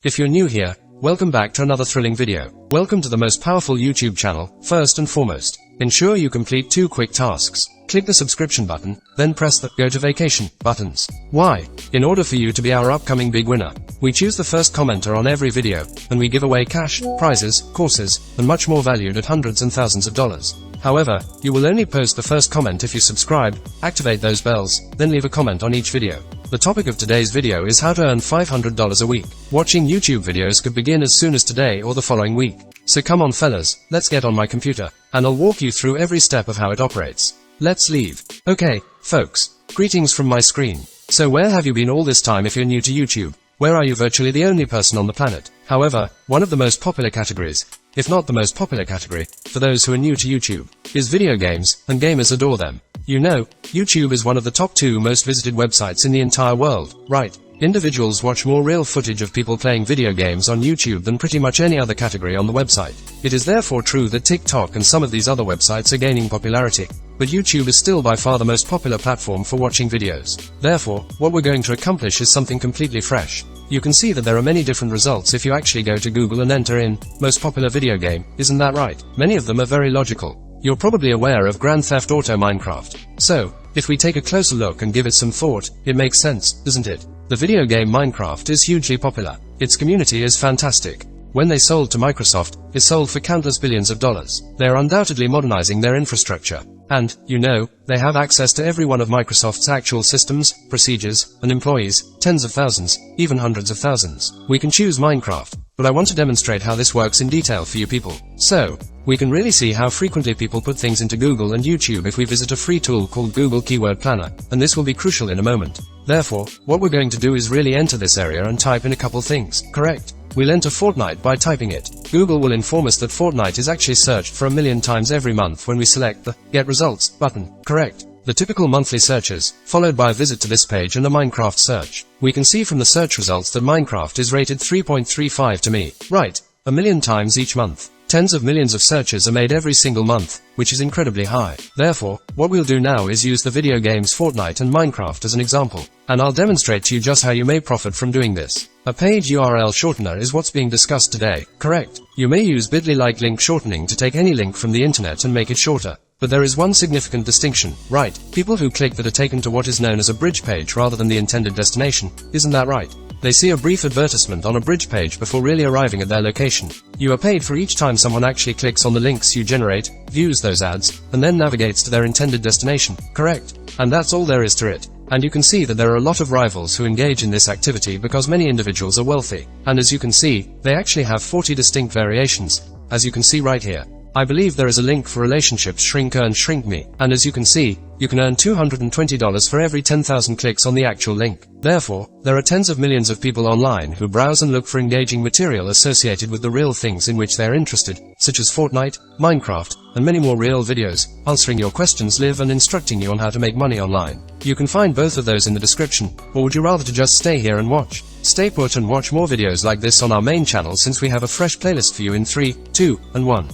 If you're new here, welcome back to another thrilling video. Welcome to the most powerful YouTube channel. First and foremost, ensure you complete 2 quick tasks. Click the subscription button, then press the Go to Vacation buttons. Why? In order for you to be our upcoming big winner, we choose the first commenter on every video, and we give away cash, prizes, courses, and much more valued at hundreds and thousands of dollars. However, you will only post the first comment if you subscribe, activate those bells, then leave a comment on each video. The topic of today's video is how to earn $500 a week. Watching YouTube videos could begin as soon as today or the following week. So come on fellas, let's get on my computer, and I'll walk you through every step of how it operates. Let's leave. Okay, folks, greetings from my screen. So where have you been all this time if you're new to YouTube? Where are you virtually the only person on the planet? However, one of the most popular categories, if not the most popular category, for those who are new to YouTube, is video games, and gamers adore them. You know, YouTube is one of the top 2 most visited websites in the entire world, right? Individuals watch more real footage of people playing video games on YouTube than pretty much any other category on the website. It is therefore true that TikTok and some of these other websites are gaining popularity, but YouTube is still by far the most popular platform for watching videos. Therefore, what we're going to accomplish is something completely fresh. You can see that there are many different results if you actually go to Google and enter in most popular video game, isn't that right? Many of them are very logical. You're probably aware of Grand Theft Auto Minecraft. So, if we take a closer look and give it some thought, it makes sense, doesn't it? The video game Minecraft is hugely popular. Its community is fantastic. When they sold to Microsoft, it sold for countless billions of dollars. They are undoubtedly modernizing their infrastructure. And, you know, they have access to every one of Microsoft's actual systems, procedures, and employees, tens of thousands, even hundreds of thousands. We can choose Minecraft, but I want to demonstrate how this works in detail for you people. So, we can really see how frequently people put things into Google and YouTube if we visit a free tool called Google Keyword Planner, and this will be crucial in a moment. Therefore, what we're going to do is really enter this area and type in a couple things, correct? We'll enter Fortnite by typing it. Google will inform us that Fortnite is actually searched for 1 million times every month when we select the Get Results button, correct? The typical monthly searches, followed by a visit to this page and a Minecraft search. We can see from the search results that Minecraft is rated 3.35 to me. Right, 1 million times each month. Tens of millions of searches are made every single month, which is incredibly high. Therefore, what we'll do now is use the video games Fortnite and Minecraft as an example, and I'll demonstrate to you just how you may profit from doing this. A page URL shortener is what's being discussed today, correct? You may use bit.ly-like link shortening to take any link from the internet and make it shorter. But there is one significant distinction, right? People who click that are taken to what is known as a bridge page rather than the intended destination, isn't that right? They see a brief advertisement on a bridge page before really arriving at their location. You are paid for each time someone actually clicks on the links you generate, views those ads, and then navigates to their intended destination, correct? And that's all there is to it. And you can see that there are a lot of rivals who engage in this activity because many individuals are wealthy. And as you can see, they actually have 40 distinct variations, as you can see right here. I believe there is a link for relationships Shrink Earn Shrink Me, and as you can see, you can earn $220 for every 10,000 clicks on the actual link. Therefore, there are tens of millions of people online who browse and look for engaging material associated with the real things in which they're interested, such as Fortnite, Minecraft, and many more real videos, answering your questions live and instructing you on how to make money online. You can find both of those in the description, or would you rather to just stay here and watch? Stay put and watch more videos like this on our main channel since we have a fresh playlist for you in 3, 2, and 1.